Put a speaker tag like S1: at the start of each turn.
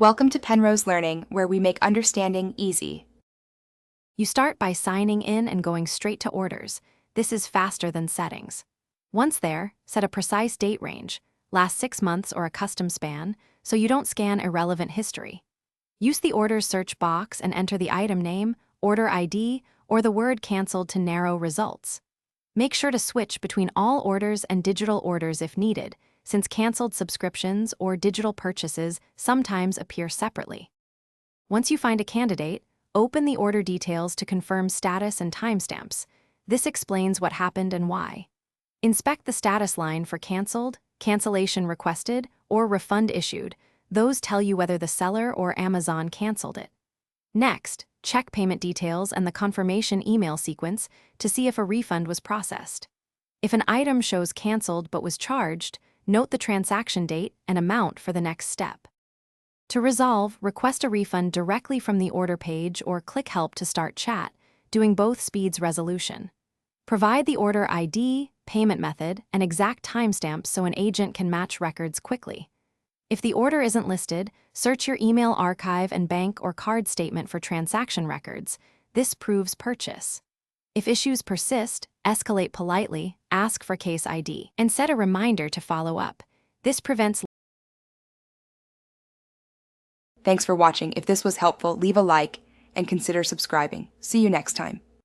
S1: Welcome to Penrose Learning, where we make understanding easy.
S2: You start by signing in and going straight to orders. This is faster than settings. Once there, set a precise date range, last 6 months or a custom span, so you don't scan irrelevant history. Use the orders search box and enter the item name, order ID, or the word canceled to narrow results. Make sure to switch between all orders and digital orders if needed, since canceled subscriptions or digital purchases sometimes appear separately. Once you find a candidate, open the order details to confirm status and timestamps. This explains what happened and why. Inspect the status line for canceled, cancellation requested, or refund issued. Those tell you whether the seller or Amazon canceled it. Next, check payment details and the confirmation email sequence to see if a refund was processed. If an item shows canceled but was charged, note the transaction date and amount for the next step. To resolve, request a refund directly from the order page or click Help to start chat. Doing both speeds resolution. Provide the order ID, payment method, and exact timestamp so an agent can match records quickly. If the order isn't listed, search your email archive and bank or card statement for transaction records. This proves purchase. If issues persist, escalate politely, ask for case ID, and set a reminder to follow up. This prevents.
S1: Thanks for watching. If this was helpful, leave a like and consider subscribing. See you next time.